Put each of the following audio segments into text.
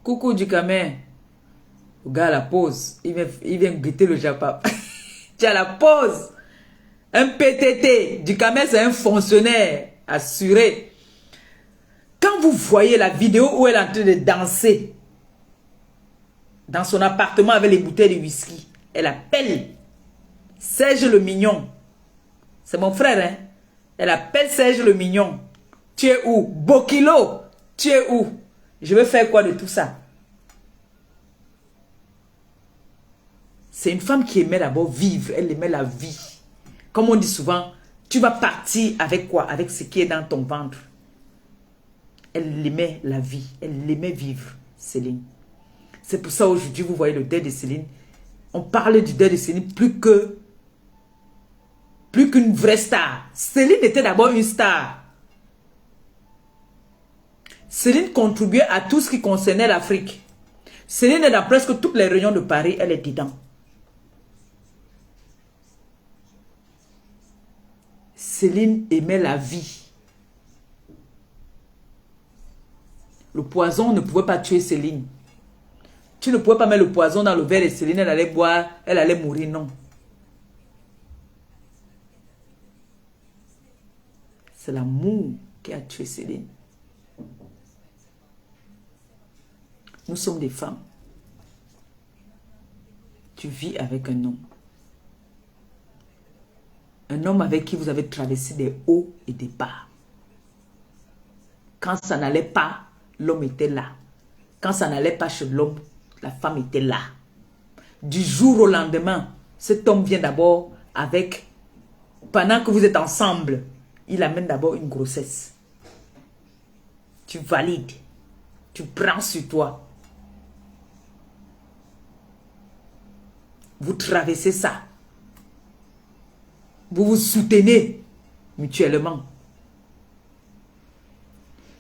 Coucou du Camer. Le gars à la pause. Il vient guetter le Japon. Tu as la pause. Un PTT. Du Camer, c'est un fonctionnaire assuré. Quand vous voyez la vidéo où elle est en train de danser dans son appartement avec les bouteilles de whisky, elle appelle Serge le Mignon. C'est mon frère, hein. Elle appelle Serge le Mignon. Tu es où? Bokilo, tu es où? Je veux faire quoi de tout ça? C'est une femme qui aimait d'abord vivre. Elle aimait la vie. Comme on dit souvent, tu vas partir avec quoi? Avec ce qui est dans ton ventre. Elle aimait la vie. Elle aimait vivre, Céline. C'est pour ça aujourd'hui, vous voyez le deuil de Céline. On parle du deuil de Céline plus qu'une vraie star. Céline était d'abord une star. Céline contribuait à tout ce qui concernait l'Afrique. Céline est dans presque toutes les réunions de Paris, elle est dedans. Céline aimait la vie. Le poison ne pouvait pas tuer Céline. Tu ne pouvais pas mettre le poison dans le verre de Céline, elle allait boire, elle allait mourir, non. C'est l'amour qui a tué Céline. Nous sommes des femmes. Tu vis avec un homme. Un homme avec qui vous avez traversé des hauts et des bas. Quand ça n'allait pas, l'homme était là. Quand ça n'allait pas chez l'homme, la femme était là. Du jour au lendemain, cet homme vient d'abord avec... Pendant que vous êtes ensemble, il amène d'abord une grossesse. Tu valides. Tu prends sur toi. Vous traversez ça. Vous vous soutenez mutuellement.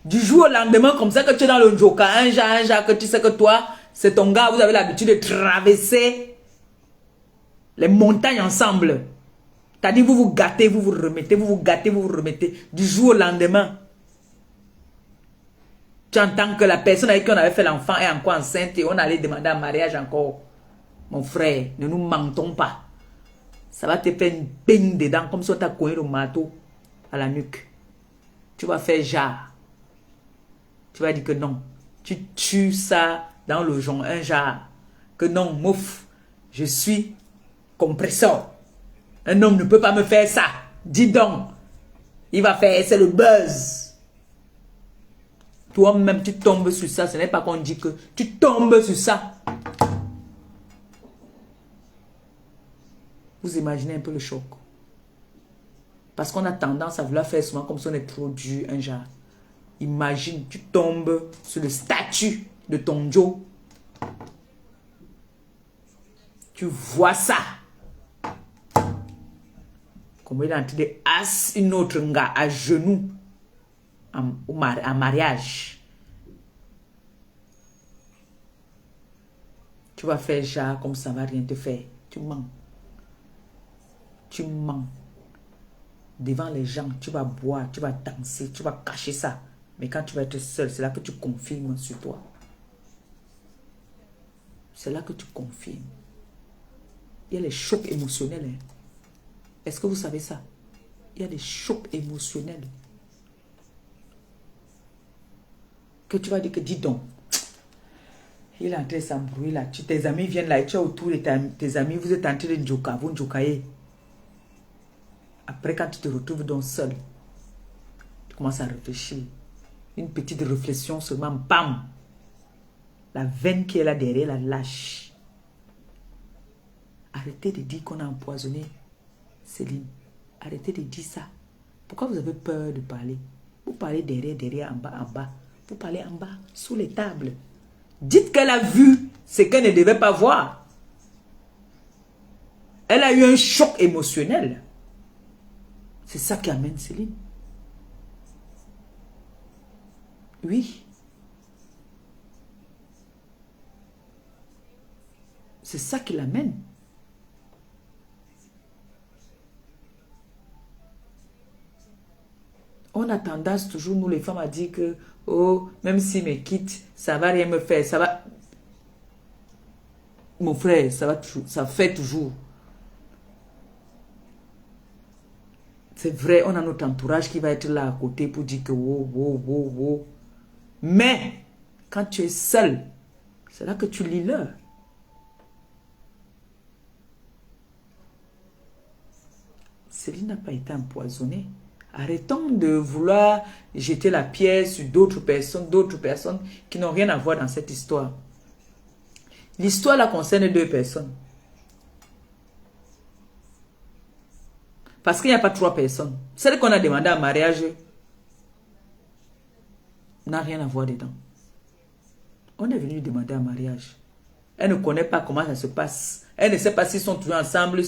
Du jour au lendemain, comme ça que tu es dans le joker, un genre, que tu sais que toi, c'est ton gars, vous avez l'habitude de traverser les montagnes ensemble. C'est-à-dire, vous vous gâtez, vous vous remettez, vous vous gâtez, vous vous remettez. Du jour au lendemain, tu entends que la personne avec qui on avait fait l'enfant est encore enceinte et on allait demander un mariage encore. Mon frère, ne nous mentons pas. Ça va te faire une peigne dedans, comme si on t'a collé le marteau à la nuque. Tu vas faire genre. Tu vas dire que non. Tu tues ça dans le genre, un genre. Que non, mouf, je suis compresseur. Un homme ne peut pas me faire ça. Dis donc. Il va faire, c'est le buzz. Toi-même, tu tombes sur ça. Ce n'est pas qu'on dit que tu tombes sur ça. Vous imaginez un peu le choc. Parce qu'on a tendance à vouloir faire souvent comme si on est trop dur, un genre. Imagine, tu tombes sur le statut de ton Joe. Tu vois ça. Comme il est en train de asseoir une autre gars à genoux en mariage. Tu vas faire genre comme ça ne va rien te faire. Tu mens. Tu mens. Devant les gens, tu vas boire, tu vas danser, tu vas cacher ça. Mais quand tu vas être seul, c'est là que tu confirmes sur toi. C'est là que tu confirmes. Il y a les chocs émotionnels. Hein. Est-ce que vous savez ça? Il y a des chocs émotionnels. Que tu vas dire que dis donc. Il est en train de s'embrouiller là. Tes amis viennent là et tu es autour de tes amis. Vous êtes en train de joker, vous jokaillez. Après, quand tu te retrouves donc seul, tu commences à réfléchir. Une petite réflexion seulement, bam! La veine qui est là derrière, la lâche. Arrêtez de dire qu'on a empoisonné Céline. Arrêtez de dire ça. Pourquoi vous avez peur de parler? Vous parlez derrière, en bas. Vous parlez en bas, sous les tables. Dites qu'elle a vu ce qu'elle ne devait pas voir. Elle a eu un choc émotionnel. C'est ça qui amène Céline. Oui. C'est ça qui l'amène. On a tendance toujours, nous les femmes, à dire que, oh, même s'il me quitte, ça va rien me faire, ça va... Mon frère, ça fait toujours. C'est vrai, on a notre entourage qui va être là à côté pour dire que, wow, wow, wow, wow. Mais, quand tu es seul, c'est là que tu lis l'heure. Céline n'a pas été empoisonnée. Arrêtons de vouloir jeter la pierre sur d'autres personnes qui n'ont rien à voir dans cette histoire. L'histoire là concerne 2 personnes. Parce qu'il n'y a pas 3 personnes. Celle qu'on a demandé en mariage n'a rien à voir dedans. On est venu demander en mariage. Elle ne connaît pas comment ça se passe. Elle ne sait pas s'ils sont toujours ensemble,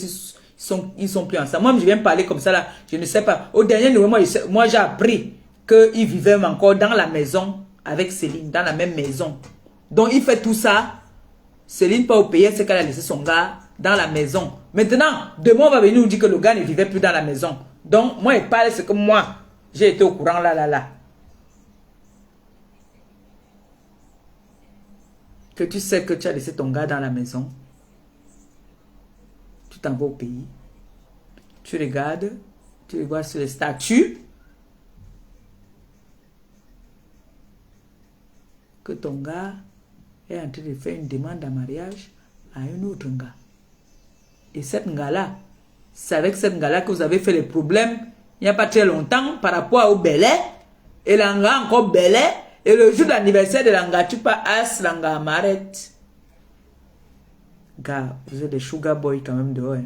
ils sont plus ensemble. Moi, je viens parler comme ça là. Je ne sais pas. Au dernier niveau, moi j'ai appris qu'ils vivaient encore dans la maison avec Céline, dans la même maison. Donc, il fait tout ça. Céline pas au pays, c'est qu'elle a laissé son gars dans la maison. Maintenant, demain, on va venir nous dire que le gars ne vivait plus dans la maison. Donc, moi, il parle, c'est que moi, j'ai été au courant là. Que tu sais que tu as laissé ton gars dans la maison. Tu t'en vas au pays. Tu regardes sur les statuts que ton gars est en train de faire une demande en mariage à un autre gars. Et cette gars-là, c'est avec cette gars-là que vous avez fait les problèmes il n'y a pas très longtemps par rapport au Belay. Et l'anga encore Belay. Et le jour de l'anniversaire de l'anga, tu pas as l'anga m'arrête. Gars, vous êtes des sugar boys quand même dehors. Hein.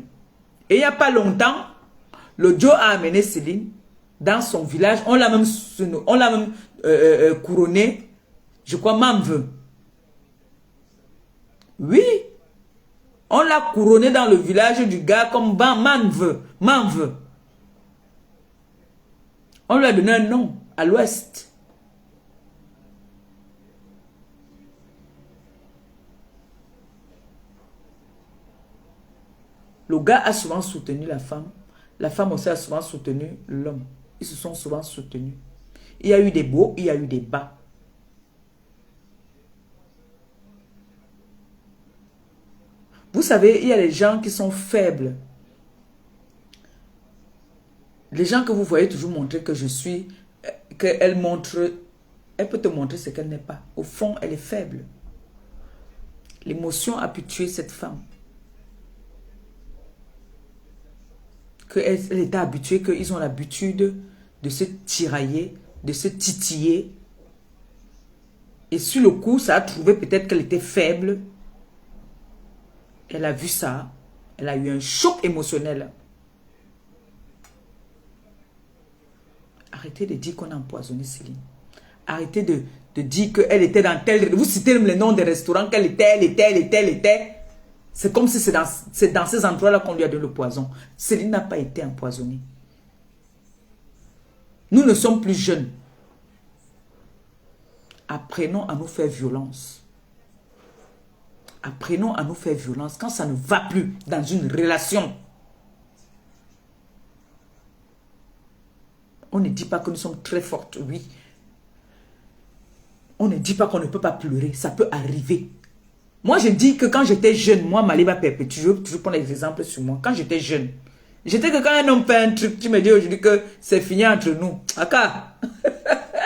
Et il n'y a pas longtemps, le Joe a amené Céline dans son village. On l'a même, couronné. Je crois Manve. Oui. On l'a couronné dans le village du gars comme Manve. On lui a donné un nom à l'ouest. Le gars a souvent soutenu la femme. La femme aussi a souvent soutenu l'homme. Ils se sont souvent soutenus. Il y a eu des beaux, il y a eu des bas. Vous savez, il y a les gens qui sont faibles. Les gens que vous voyez toujours montrer que je suis, qu'elle montre, elle peut te montrer ce qu'elle n'est pas. Au fond, elle est faible. L'émotion a pu tuer cette femme. Elle était habituée, qu'ils ont l'habitude de se tirailler, de se titiller. Et sur le coup, ça a trouvé peut-être qu'elle était faible. Elle a vu ça. Elle a eu un choc émotionnel. Arrêtez de dire qu'on a empoisonné Céline. Arrêtez de dire qu'elle était dans tel... Vous citez même le nom des restaurants qu'elle était. C'est comme si c'est dans ces endroits-là qu'on lui a donné le poison. Céline n'a pas été empoisonnée. Nous ne sommes plus jeunes. Apprenons à nous faire violence. Apprenons à nous faire violence quand ça ne va plus dans une relation. On ne dit pas que nous sommes très fortes, oui. On ne dit pas qu'on ne peut pas pleurer. Ça peut arriver. Moi, je dis que quand j'étais jeune, moi, Maliba Perpétue, je veux toujours prendre des exemples sur moi. Quand j'étais jeune, j'étais que quand un homme fait un truc, tu me dis aujourd'hui que c'est fini entre nous. Aka.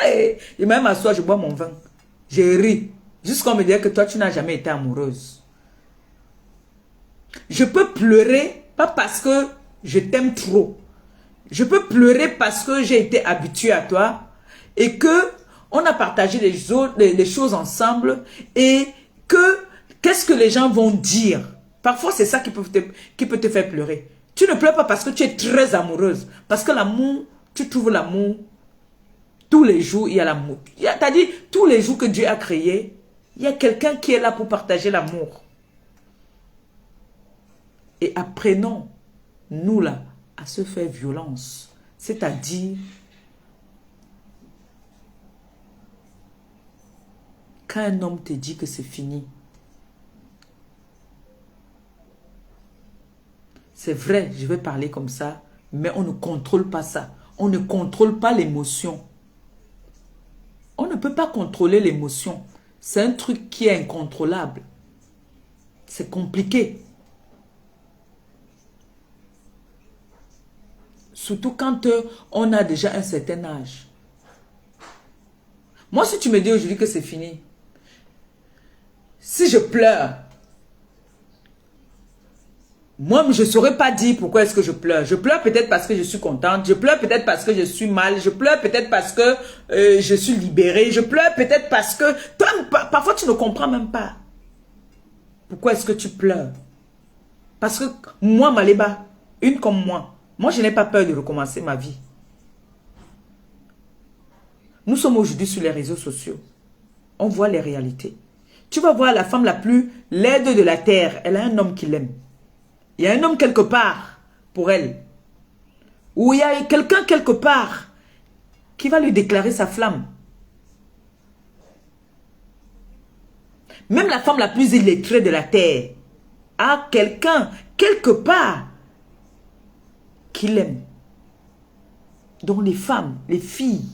Et même à soi, je bois mon vin. J'ai ri. Jusqu'à me dire que toi, tu n'as jamais été amoureuse. Je peux pleurer, pas parce que je t'aime trop. Je peux pleurer parce que j'ai été habituée à toi et que on a partagé les choses ensemble et que qu'est-ce que les gens vont dire? Parfois, c'est ça qui peut te faire pleurer. Tu ne pleures pas parce que tu es très amoureuse. Parce que l'amour, tu trouves l'amour. Tous les jours, il y a l'amour. T'as dit, tous les jours que Dieu a créé, il y a quelqu'un qui est là pour partager l'amour. Et apprenons, nous là, à se faire violence. C'est-à-dire, quand un homme te dit que c'est fini, c'est vrai, je vais parler comme ça, mais on ne contrôle pas ça. On ne contrôle pas l'émotion. On ne peut pas contrôler l'émotion. C'est un truc qui est incontrôlable. C'est compliqué. Surtout quand on a déjà un certain âge. Moi, si tu me dis aujourd'hui que c'est fini, si je pleure, moi, je ne saurais pas dire pourquoi est-ce que je pleure. Je pleure peut-être parce que je suis contente. Je pleure peut-être parce que je suis mal. Je pleure peut-être parce que je suis libérée. Je pleure peut-être parce que... Toi, parfois, tu ne comprends même pas. Pourquoi est-ce que tu pleures? Parce que moi, Maléba, une comme moi, je n'ai pas peur de recommencer ma vie. Nous sommes aujourd'hui sur les réseaux sociaux. On voit les réalités. Tu vas voir la femme la plus laide de la terre. Elle a un homme qui l'aime. Il y a un homme quelque part pour elle. Ou il y a quelqu'un quelque part qui va lui déclarer sa flamme. Même la femme la plus illettrée de la terre a quelqu'un quelque part qui l'aime. Donc les femmes, les filles,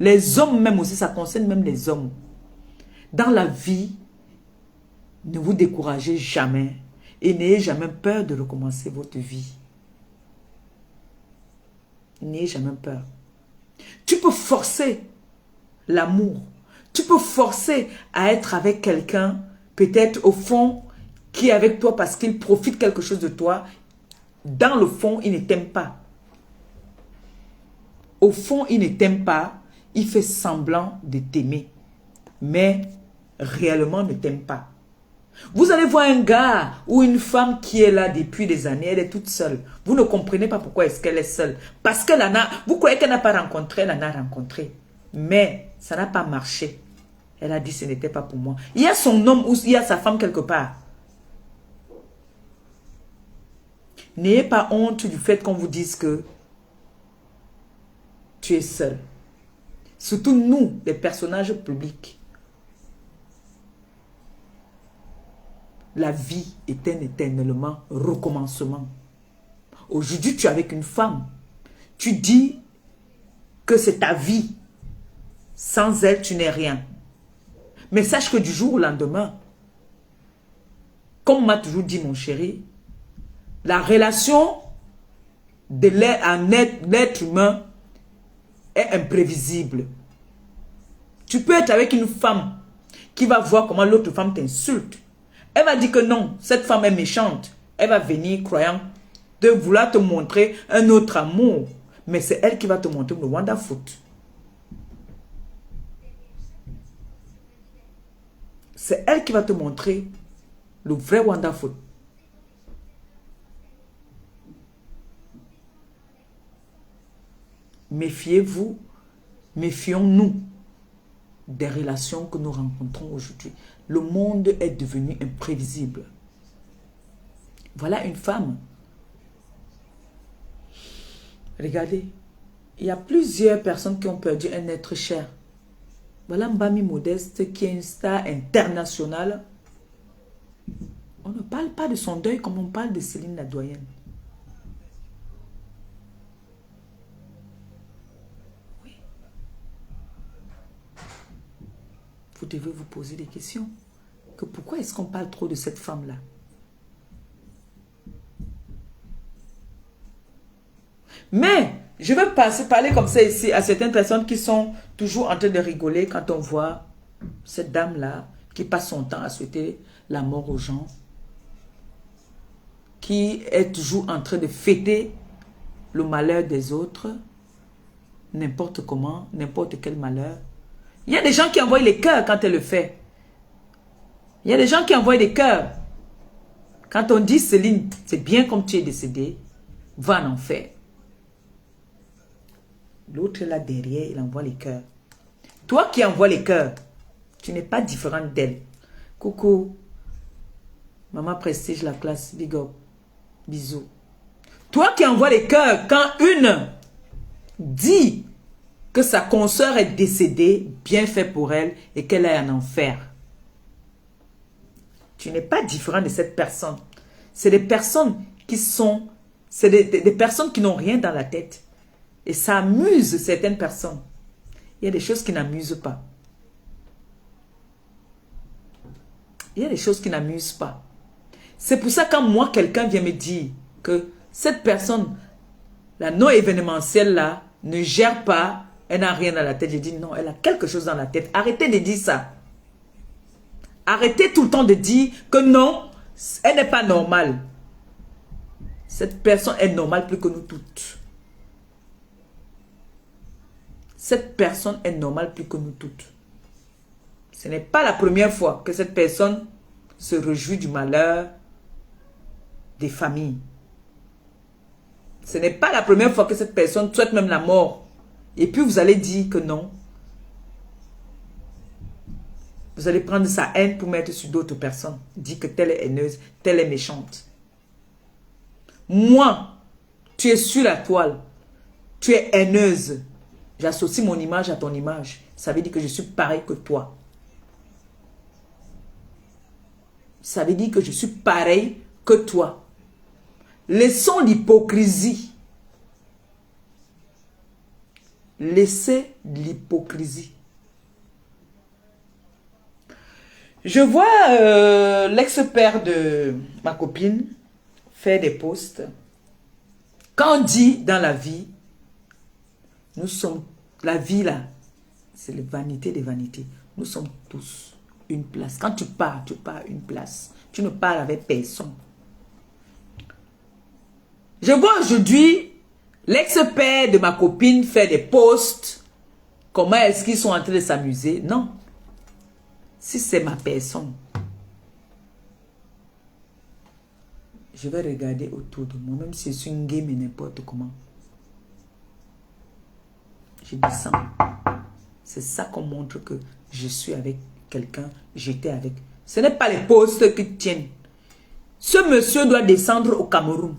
les hommes même aussi, ça concerne même les hommes. Dans la vie, ne vous découragez jamais. Et n'ayez jamais peur de recommencer votre vie. N'ayez jamais peur. Tu peux forcer l'amour. Tu peux forcer à être avec quelqu'un, peut-être au fond, qui est avec toi parce qu'il profite quelque chose de toi. Dans le fond, il ne t'aime pas. Au fond, il ne t'aime pas. Il fait semblant de t'aimer. Mais réellement ne t'aime pas. Vous allez voir un gars ou une femme qui est là depuis des années, elle est toute seule. Vous ne comprenez pas pourquoi est-ce qu'elle est seule. Parce qu'elle en a, vous croyez qu'elle n'a pas rencontré, elle en a rencontré. Mais ça n'a pas marché. Elle a dit ce n'était pas pour moi. Il y a son homme ou il y a sa femme quelque part. N'ayez pas honte du fait qu'on vous dise que tu es seul. Surtout nous, les personnages publics. La vie est un éternellement recommencement. Aujourd'hui, tu es avec une femme. Tu dis que c'est ta vie. Sans elle, tu n'es rien. Mais sache que du jour au lendemain, comme m'a toujours dit mon chéri, la relation de l'être humain est imprévisible. Tu peux être avec une femme qui va voir comment l'autre femme t'insulte. Elle va dire que non, cette femme est méchante. Elle va venir croyant de vouloir te montrer un autre amour. Mais c'est elle qui va te montrer le Wanda Foot. C'est elle qui va te montrer le vrai Wanda Foot. Méfiez-vous, méfions-nous des relations que nous rencontrons aujourd'hui. Le monde est devenu imprévisible. Voilà une femme. Regardez, il y a plusieurs personnes qui ont perdu un être cher. Voilà Mbami Modeste qui est une star internationale. On ne parle pas de son deuil comme on parle de Céline la doyenne. Vous devez vous poser des questions. Que pourquoi est-ce qu'on parle trop de cette femme-là? Mais, je vais parler comme ça ici à certaines personnes qui sont toujours en train de rigoler quand on voit cette dame-là qui passe son temps à souhaiter la mort aux gens, qui est toujours en train de fêter le malheur des autres, n'importe comment, n'importe quel malheur. Il y a des gens qui envoient les cœurs quand elle le fait. Il y a des gens qui envoient des cœurs. Quand on dit Céline, c'est bien comme tu es décédé, va en enfer. L'autre là derrière, il envoie les cœurs. Toi qui envoies les cœurs, tu n'es pas différente d'elle. Coucou, maman Prestige la classe, big up, bisous. Toi qui envoies les cœurs, quand une dit que sa consoeur est décédée, bien fait pour elle, et qu'elle est en enfer. Tu n'es pas différent de cette personne. C'est des personnes qui sont... C'est des personnes qui n'ont rien dans la tête. Et ça amuse certaines personnes. Il y a des choses qui n'amusent pas. Il y a des choses qui n'amusent pas. C'est pour ça que quand moi, quelqu'un vient me dire que cette personne, la non événementielle là, ne gère pas, elle n'a rien dans la tête. Je dis non, elle a quelque chose dans la tête. Arrêtez de dire ça. Arrêtez tout le temps de dire que non, elle n'est pas normale. Cette personne est normale plus que nous toutes. Cette personne est normale plus que nous toutes. Ce n'est pas la première fois que cette personne se réjouit du malheur des familles. Ce n'est pas la première fois que cette personne souhaite même la mort. Et puis vous allez dire que non. Vous allez prendre sa haine pour mettre sur d'autres personnes. Dire que telle est haineuse, telle est méchante. Moi, tu es sur la toile. Tu es haineuse. J'associe mon image à ton image. Ça veut dire que je suis pareil que toi. Ça veut dire que je suis pareil que toi. Laissons l'hypocrisie. Laissez l'hypocrisie. Je vois l'ex-père de ma copine faire des posts. Quand on dit dans la vie, nous sommes, la vie là, c'est la vanité des vanités. Nous sommes tous une place. Quand tu pars une place. Tu ne pars avec personne. Je vois aujourd'hui l'ex-père de ma copine faire des posts. Comment est-ce qu'ils sont en train de s'amuser? Non. Si c'est ma personne, je vais regarder autour de moi, même si je suis une game et n'importe comment. Je descends. C'est ça qu'on montre que je suis avec quelqu'un, j'étais avec. Ce n'est pas les posts qui tiennent. Ce monsieur doit descendre au Cameroun.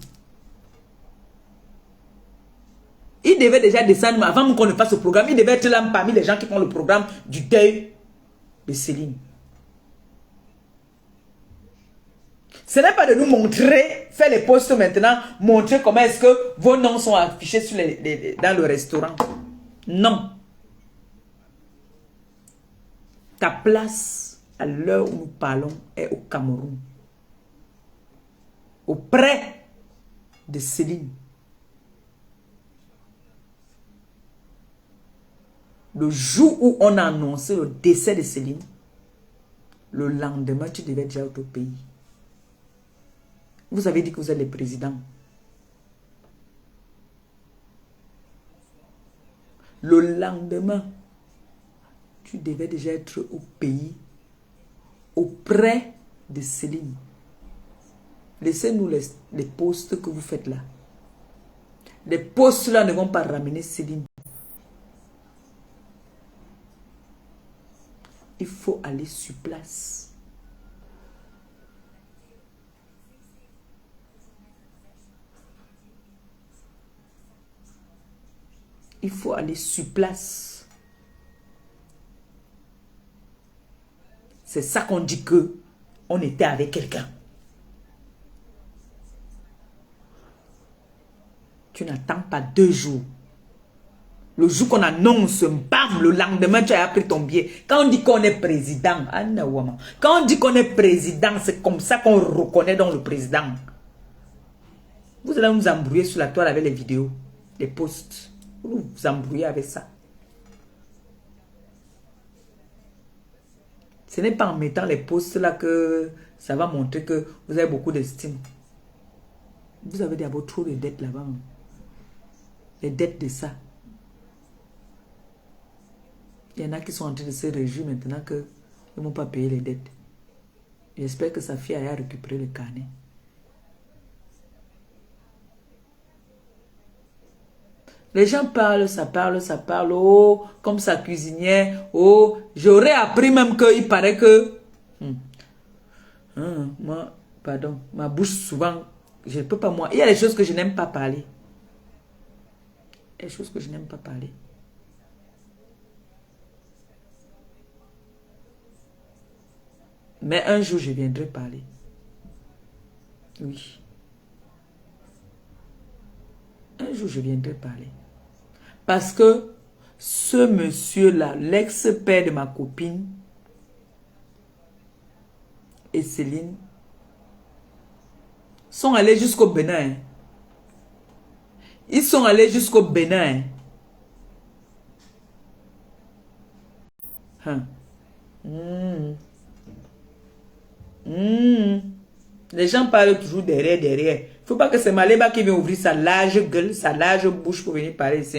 Il devait déjà descendre, avant qu'on ne fasse le programme, il devait être là parmi les gens qui font le programme du deuil de Céline. Ce n'est pas de nous montrer, faire les posts maintenant, montrer comment est-ce que vos noms sont affichés sur dans le restaurant. Non. Ta place, à l'heure où nous parlons, est au Cameroun. Auprès de Céline. Le jour où on a annoncé le décès de Céline, le lendemain, tu devais déjà être au pays. Vous avez dit que vous êtes le président. Le lendemain, tu devais déjà être au pays, auprès de Céline. Laissez-nous les posts que vous faites là. Les posts là ne vont pas ramener Céline. Il faut aller sur place. Il faut aller sur place. C'est ça qu'on dit que on était avec quelqu'un. Tu n'attends pas 2 jours. Le jour qu'on annonce, bam, le lendemain, tu as pris ton billet. Quand on dit qu'on est président, quand on dit qu'on est président, c'est comme ça qu'on reconnaît donc le président. Vous allez nous embrouiller sur la toile avec les vidéos, les posts. Vous vous embrouillez avec ça. Ce n'est pas en mettant les posts là que ça va montrer que vous avez beaucoup d'estime. Vous avez d'abord trop de dettes là-bas. Les dettes de ça. Il y en a qui sont en train de se réjouir maintenant qu'ils ne vont pas payer les dettes. J'espère que sa fille a récupéré le carnet. Les gens parlent, ça parle, ça parle. Oh, comme sa cuisinière. Oh, j'aurais appris même qu'il paraît que... moi, pardon, ma bouche souvent, je ne peux pas moi. Il y a des choses que je n'aime pas parler. Il y a des choses que je n'aime pas parler. Mais un jour, je viendrai parler. Oui. Un jour, je viendrai parler. Parce que ce monsieur-là, l'ex-père de ma copine et Céline, sont allés jusqu'au Bénin. Ils sont allés jusqu'au Bénin. Hein. Les gens parlent toujours derrière. Il ne faut pas que c'est Maléba qui vient ouvrir sa large gueule, sa large bouche pour venir parler ici.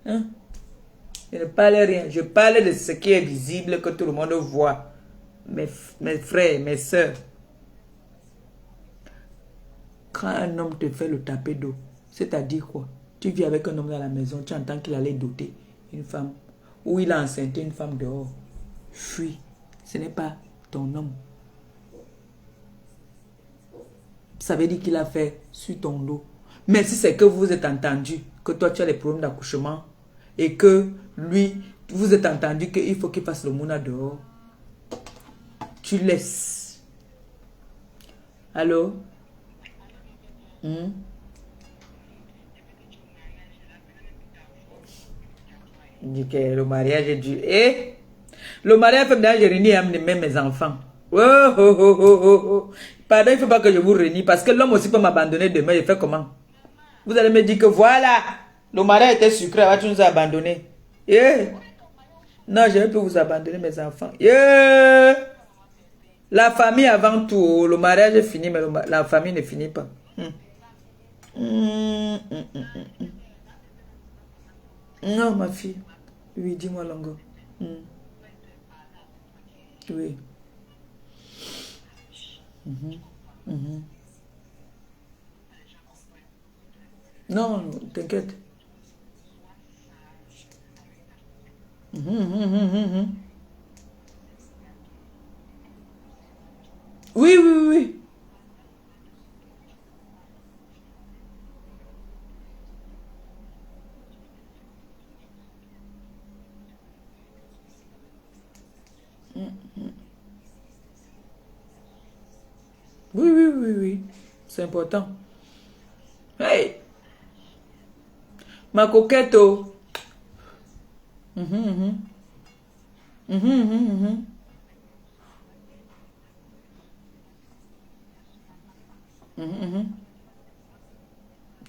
Je ne parle rien. Je parle de ce qui est visible, que tout le monde voit. Mes frères, mes soeurs. Quand un homme te fait le taper d'eau, c'est-à-dire quoi? Tu vis avec un homme dans la maison, tu entends qu'il allait doter une femme, ou il a enceinté une femme dehors. Fuis. Ce n'est pas ton homme. Ça veut dire qu'il a fait sur ton dos. Mais si c'est que vous vous êtes entendu, que toi tu as les problèmes d'accouchement, et que lui, vous êtes entendu qu'il faut qu'il fasse le mouna dehors, tu laisses. Allô? Il dit que le mariage est dur. Et le mariage fait que je réunis même mes enfants. Oh, oh, oh, oh, oh, oh. Pardon, il ne faut pas que je vous réunis parce que l'homme aussi peut m'abandonner demain. Je fais comment? Vous allez me dire que voilà, le mariage était sucré, tu nous as abandonné. Yeah. Non, je ne vais plus vous abandonner mes enfants. Yeah. La famille avant tout, le mariage est fini, mais la famille ne finit pas. Non, ma fille. Oui, dis-moi, Longo. Oui. Non, t'inquiète. Oui, oui, oui. Oui, oui, oui, oui. C'est important. Hey, ma coquette. Oh.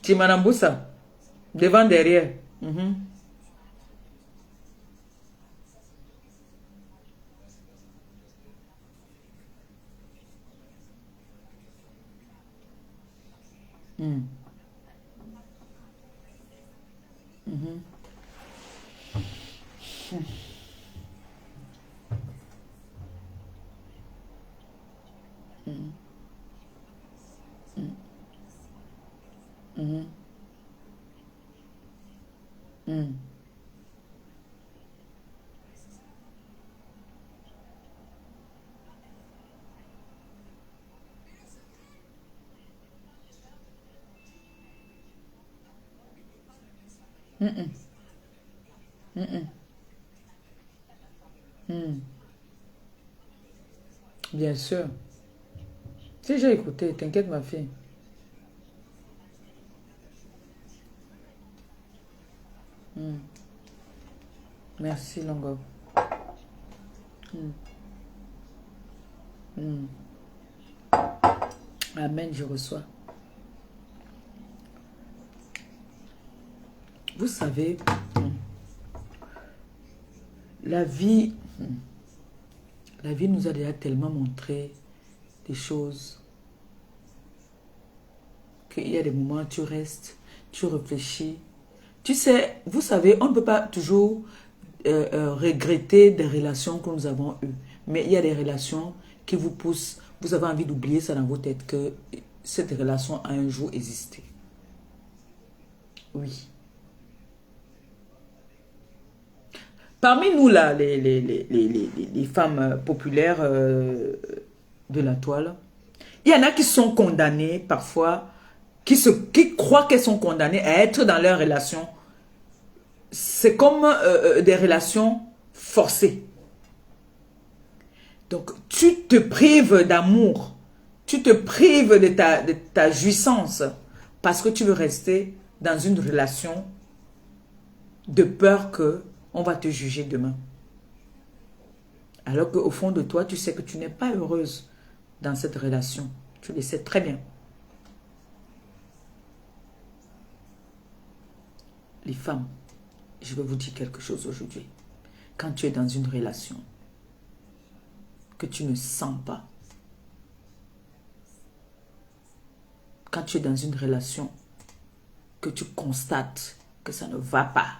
Timanamboussa. Devant, derrière. Bien sûr. Si j'ai écouté, t'inquiète ma fille. Merci Longo. Amen, je reçois. Vous savez, la vie nous a déjà tellement montré des choses qu'il y a des moments où tu restes, tu réfléchis. Tu sais, vous savez, on ne peut pas toujours regretter des relations que nous avons eues. Mais il y a des relations qui vous poussent, vous avez envie d'oublier ça dans vos têtes, que cette relation a un jour existé. Oui. Parmi nous, là, les femmes populaires de la toile, il y en a qui sont condamnées parfois, qui croient qu'elles sont condamnées à être dans leur relation. C'est comme des relations forcées. Donc, tu te prives d'amour, tu te prives de ta jouissance parce que tu veux rester dans une relation de peur que on va te juger demain. Alors qu'au fond de toi, tu sais que tu n'es pas heureuse dans cette relation. Tu le sais très bien. Les femmes, je vais vous dire quelque chose aujourd'hui. Quand tu es dans une relation que tu ne sens pas, quand tu es dans une relation que tu constates que ça ne va pas,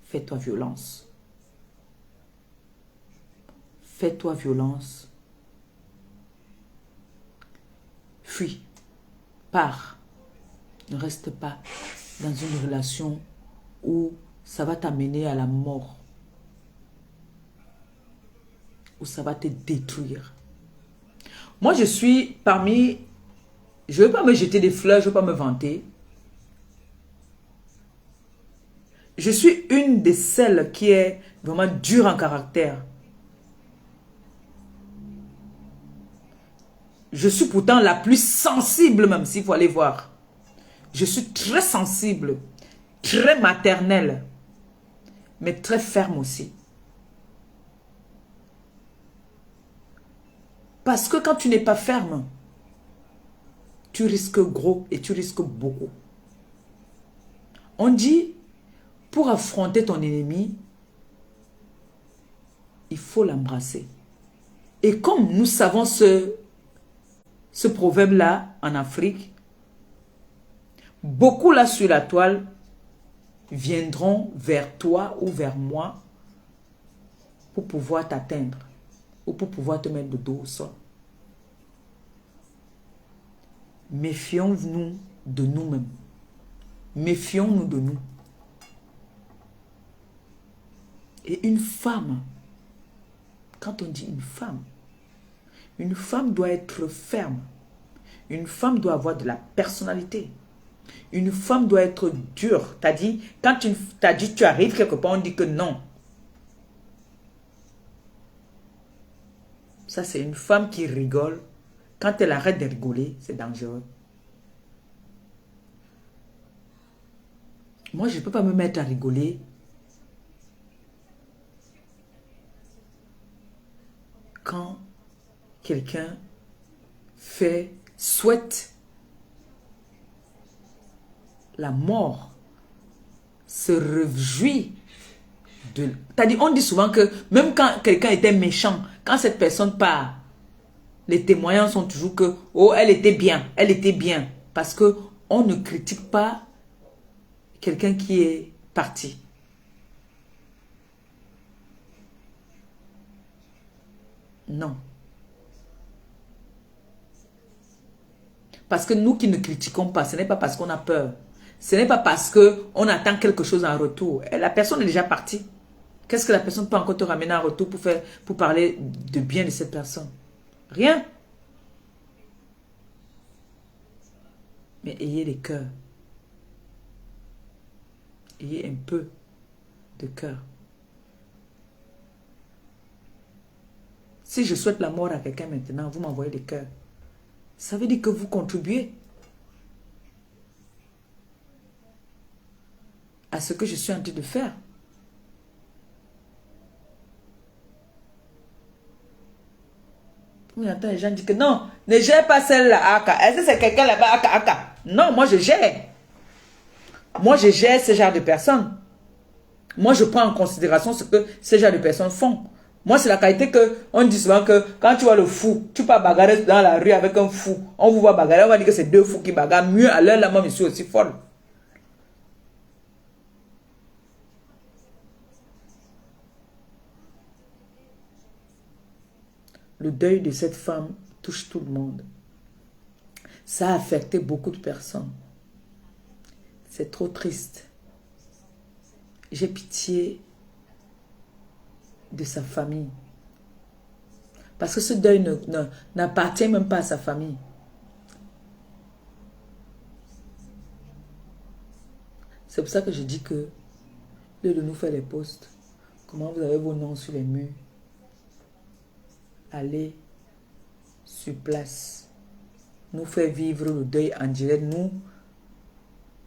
fais-toi violence. Fais-toi violence. Fuis. Pars. Ne reste pas dans une relation où ça va t'amener à la mort. Où ça va te détruire. Moi, je suis parmi... Je ne veux pas me jeter des fleurs, je ne veux pas me vanter. Je suis une de celles qui est vraiment dure en caractère. Je suis pourtant la plus sensible même, s'il faut aller voir. Je suis très sensible, très maternelle, mais très ferme aussi. Parce que quand tu n'es pas ferme, tu risques gros et tu risques beaucoup. On dit, pour affronter ton ennemi, il faut l'embrasser. Et comme nous savons ce proverbe-là en Afrique, beaucoup là sur la toile viendront vers toi ou vers moi pour pouvoir t'atteindre ou pour pouvoir te mettre le dos au sol. Méfions-nous de nous-mêmes. Méfions-nous de nous. Et une femme, quand on dit une femme doit être ferme. Une femme doit avoir de la personnalité. Une femme doit être dure. T'as dit, quand t'as dit tu arrives quelque part, on dit que non. Ça, c'est une femme qui rigole. Quand elle arrête de rigoler, c'est dangereux. Moi, je ne peux pas me mettre à rigoler quand quelqu'un souhaite la mort, se réjouit de... C'est-à-dire, on dit souvent que même quand quelqu'un était méchant, quand cette personne part, les témoignages sont toujours que, oh, elle était bien, elle était bien. Parce que on ne critique pas quelqu'un qui est parti. Non. Parce que nous qui ne critiquons pas, ce n'est pas parce qu'on a peur. Ce n'est pas parce qu'on attend quelque chose en retour. Et la personne est déjà partie. Qu'est-ce que la personne peut encore te ramener en retour pour parler de bien de cette personne? Rien. Mais ayez le cœur. Ayez un peu de cœur. Si je souhaite la mort à quelqu'un maintenant, vous m'envoyez des cœurs. Ça veut dire que vous contribuez à ce que je suis en train de faire. On entend les gens dire que non, ne gère pas celle-là, Aka. Est-ce que c'est quelqu'un là-bas, Aka, Aka? Non, moi je gère. Moi je gère ce genre de personnes. Moi je prends en considération ce que ce genre de personnes font. Moi, c'est la qualité que on dit souvent que quand tu vois le fou, tu peux bagarrer dans la rue avec un fou. On vous voit bagarrer, on va dire que c'est deux fous qui bagarrent. Mieux à l'heure, là, moi, je suis aussi folle. Le deuil de cette femme touche tout le monde. Ça a affecté beaucoup de personnes. C'est trop triste. J'ai pitié de sa famille. Parce que ce deuil n'appartient même pas à sa famille. C'est pour ça que je dis que, lieu de nous faire les posts, comment vous avez vos noms sur les murs, allez sur place, nous faire vivre le deuil en direct, nous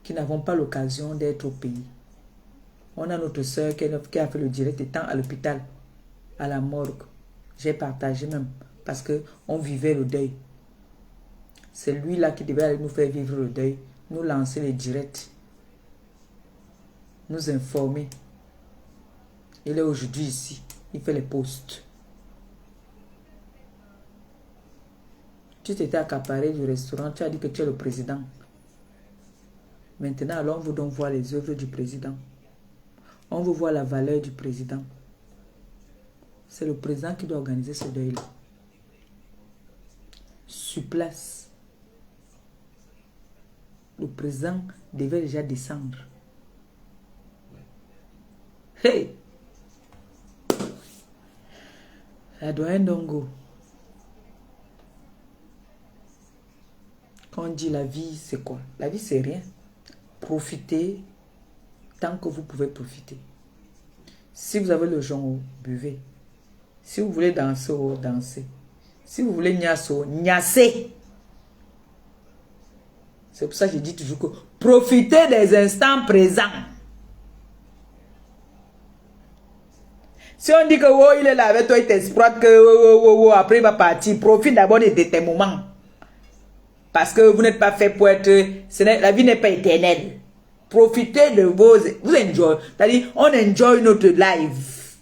qui n'avons pas l'occasion d'être au pays. On a notre soeur qui a fait le direct étant à l'hôpital, à la morgue. J'ai partagé même parce qu'on vivait le deuil. C'est lui-là qui devait aller nous faire vivre le deuil, nous lancer les directs, nous informer. Il est aujourd'hui ici, il fait les posts. Tu t'étais accaparé du restaurant, tu as dit que tu es le président. Maintenant, alors on veut donc voir les œuvres du président. On veut voir la valeur du président. C'est le président qui doit organiser ce deuil-là. Sur place. Le président devait déjà descendre. Hey! La doyenne Dongo. Quand on dit la vie, c'est quoi? La vie, c'est rien. Profitez tant que vous pouvez profiter. Si vous avez le genre, buvez. Si vous voulez danser, dansez. Si vous voulez niasso, niassez. C'est pour ça que je dis toujours que profitez des instants présents. Si on dit que oh, il est là avec toi, il t'exploite, que après il va partir, profite d'abord de tes moments. Parce que vous n'êtes pas fait pour être... la vie n'est pas éternelle. Profitez de vos... Vous enjoy. C'est-à-dire, on enjoy notre life.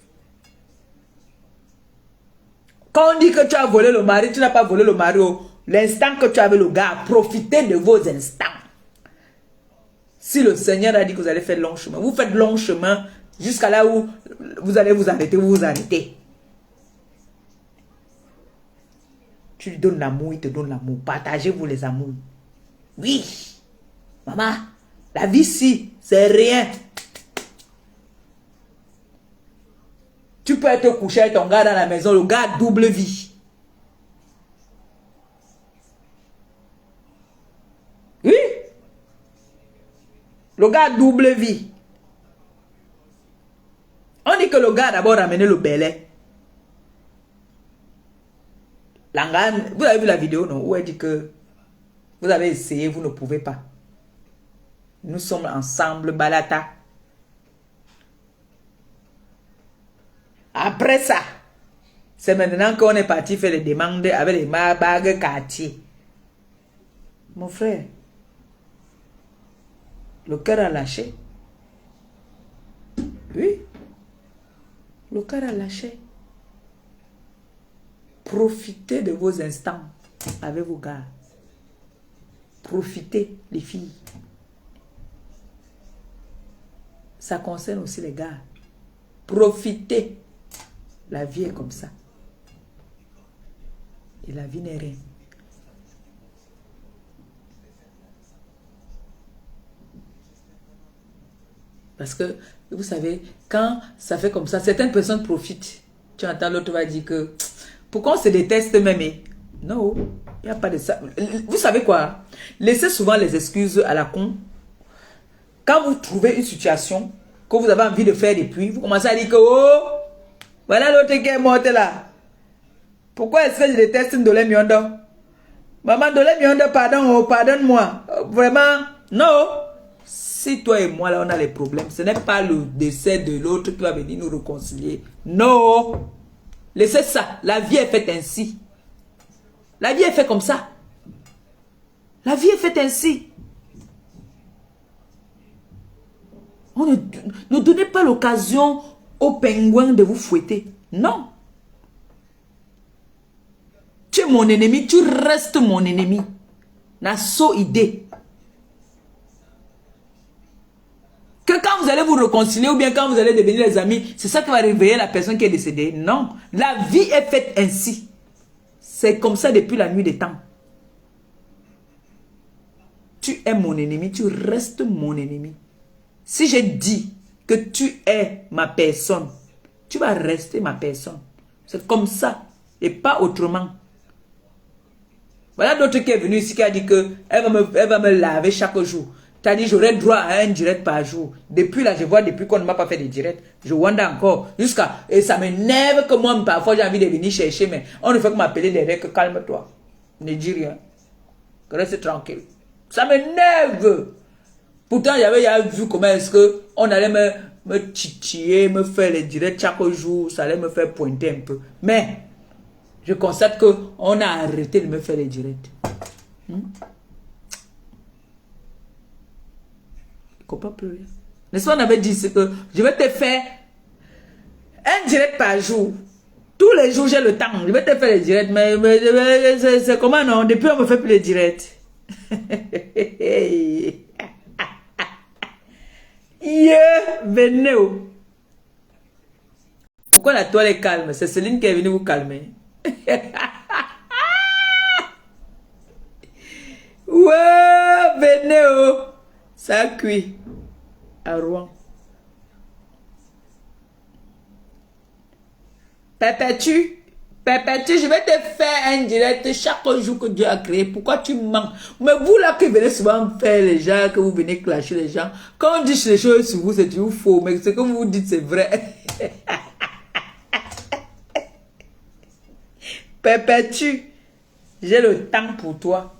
Quand on dit que tu as volé le mari, tu n'as pas volé le mari. L'instant que tu avais le gars, profitez de vos instants. Si le Seigneur a dit que vous allez faire long chemin, vous faites long chemin jusqu'à là où vous allez vous arrêter, vous vous arrêtez. Tu lui donnes l'amour, il te donne l'amour. Partagez-vous les amours. Oui. Maman, la vie ici, c'est rien. Tu peux être couché avec ton gars dans la maison, le gars double vie. Oui. Le gars double vie. On dit que le gars a d'abord ramené le belay. Vous avez vu la vidéo, non? Où elle dit que vous avez essayé, vous ne pouvez pas. Nous sommes ensemble, balata. Après ça, c'est maintenant qu'on est parti faire les demandes avec les bagues quartier. Mon frère, le cœur a lâché. Oui, le cœur a lâché. Profitez de vos instants avec vos gars. Profitez, les filles. Ça concerne aussi les gars. Profitez. La vie est comme ça. Et la vie n'est rien. Parce que, vous savez, quand ça fait comme ça, certaines personnes profitent. Tu entends, l'autre va dire que... Pourquoi on se déteste même? Non, il n'y a pas de ça. Vous savez quoi? Laissez souvent les excuses à la con. Quand vous trouvez une situation que vous avez envie de faire des pluies, vous commencez à dire que oh, voilà l'autre qui est morte là. Pourquoi est-ce que je déteste Ndolé Miondo? Maman Ndolé Miondo, pardon, oh, pardonne-moi. Vraiment, non. Si toi et moi là on a les problèmes, ce n'est pas le décès de l'autre qui va venir nous réconcilier. Non. Laissez ça. La vie est faite ainsi. La vie est faite comme ça. La vie est faite ainsi. Ne donnez pas l'occasion aux pingouins de vous fouetter. Non. Tu es mon ennemi, tu restes mon ennemi. N'a so idée. Que quand vous allez vous réconcilier ou bien quand vous allez devenir les amis, c'est ça qui va réveiller la personne qui est décédée. Non. La vie est faite ainsi. C'est comme ça depuis la nuit des temps. Tu es mon ennemi, tu restes mon ennemi. Si j'ai dit que tu es ma personne, tu vas rester ma personne. C'est comme ça et pas autrement. Voilà d'autres qui est venu ici qui a dit que elle va me laver chaque jour. Tu as dit j'aurais droit à un direct par jour. Depuis là, je vois depuis qu'on ne m'a pas fait de direct. Je wonder encore. Et ça m'énerve que moi, parfois, j'ai envie de venir chercher, mais on ne fait que m'appeler derrière que calme-toi. Ne dis rien. Reste tranquille. Ça m'énerve. Pourtant, j'avais vu comment est-ce qu'on allait me titiller, me faire les directs chaque jour, ça allait me faire pointer un peu. Mais, je constate qu'on a arrêté de me faire les directs. Je ne comprends plus rien. N'est-ce pas, on avait dit que je vais te faire un direct par jour. Tous les jours, j'ai le temps. Je vais te faire les directs. Mais c'est comment non? Depuis, on ne me fait plus les directs. Yeah, venez. Pourquoi la toile est calme? C'est Céline qui est venue vous calmer. Ouais, venez. Ça a cuit. À Rouen. Perpétue, je vais te faire un direct chaque jour que Dieu a créé. Pourquoi tu manques? Mais vous là qui venez souvent faire les gens, que vous venez clasher les gens, quand on dit les choses sur vous, c'est toujours faux. Mais ce que vous dites, c'est vrai. Perpétue, j'ai le temps pour toi.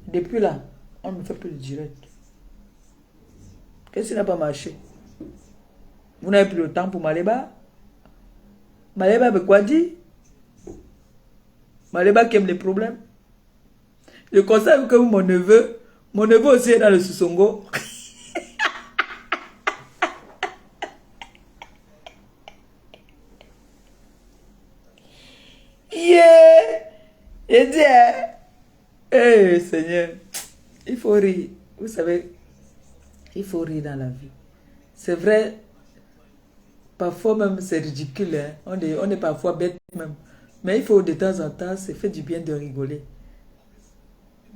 Depuis là, on ne me fait plus de direct. Qu'est-ce qui n'a pas marché? Vous n'avez plus le temps pour Maléba? Maléba veut quoi dire? Maléba qui aime les problèmes. Je constate que mon neveu aussi est dans le Sissongo. Yeah! Et dit, eh Seigneur, il faut rire. Vous savez, il faut rire dans la vie. C'est vrai, parfois même c'est ridicule. Hein? On est parfois bête même. Mais il faut de temps en temps, ça fait du bien de rigoler.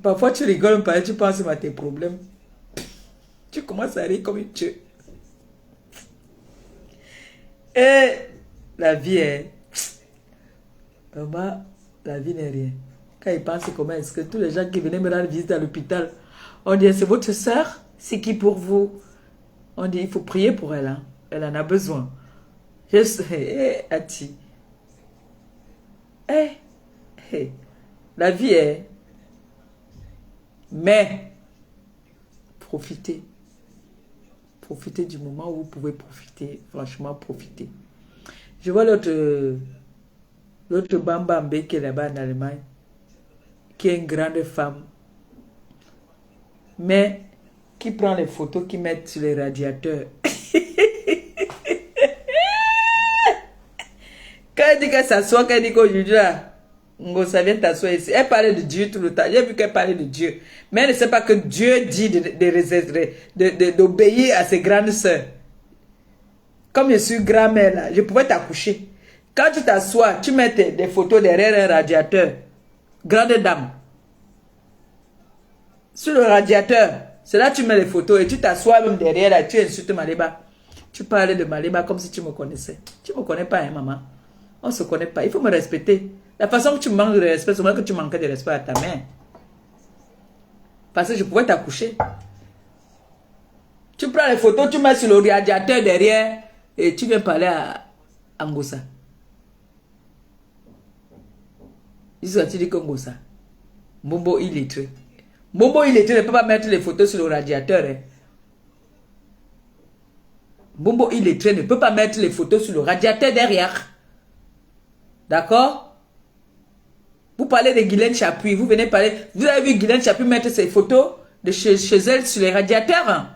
Parfois tu rigoles, tu penses à tes problèmes. Tu commences à rire comme une tueuse. Et la vie est... Vraiment, la vie n'est rien. Quand ils pensent comment est-ce que tous les gens qui venaient me rendre visite à l'hôpital, on dit, c'est votre soeur, c'est qui pour vous? On dit, il faut prier pour elle. Hein? Elle en a besoin. Je sais, Ati. La vie est... Mais, profitez. Profitez du moment où vous pouvez profiter. Franchement, profitez. Je vois l'autre Bambambé qui est là-bas en Allemagne, qui est une grande femme, mais qui prend les photos qui mettent sur les radiateurs. Quand elle dit qu'elle s'assoit, qu'elle dit qu'aujourd'hui là, ça vient t'asseoir ici. Elle parlait de Dieu tout le temps. J'ai vu qu'elle parlait de Dieu. Mais elle ne sait pas que Dieu dit d'obéir à ses grandes sœurs. Comme je suis grand-mère là, je pouvais t'accoucher. Quand tu t'assois, tu mets des photos derrière un radiateur. Grande dame. Sur le radiateur, c'est là que tu mets les photos et tu t'assois même derrière là, tu insultes Maléba. Tu parlais de Maléba comme si tu me connaissais. Tu ne me connais pas, hein, maman. On ne se connaît pas. Il faut me respecter. La façon que tu manques de respect, c'est moi que tu manquais de respect à ta mère. Parce que je pouvais t'accoucher. Tu prends les photos, tu mets sur le radiateur derrière et tu viens parler à Ngossa. Ils ont dit que Ngossa. Mbombo illettré. Mbombo illettré ne peut pas mettre les photos sur le radiateur. Hein. Mbombo illettré ne peut pas mettre les photos sur le radiateur derrière. D'accord? Vous parlez de Guylaine Chapuis, vous venez parler... Vous avez vu Guylaine Chapuis mettre ses photos de chez elle sur les radiateurs?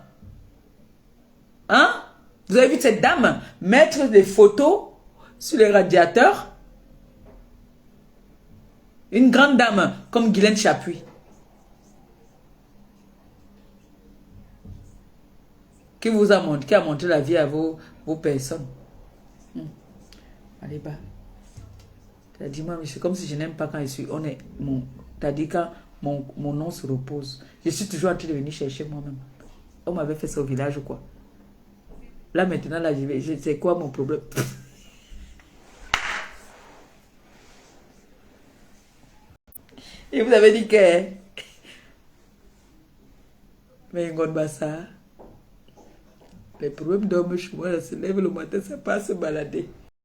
Hein? Vous avez vu cette dame mettre des photos sur les radiateurs? Une grande dame comme Guylaine Chapuis. Qui vous a montré, qui a montré la vie à vos personnes. Allez, bas. T'as dit, moi, c'est comme si je n'aime pas quand je suis. T'as dit quand mon nom se repose. Je suis toujours en train de venir chercher moi-même. On m'avait fait ça au village ou quoi? Là, maintenant, là, c'est quoi mon problème? Et vous avez dit que... Mais Ngon-Bassa, les problèmes d'homme, moi, se lève le matin, ça passe se balader.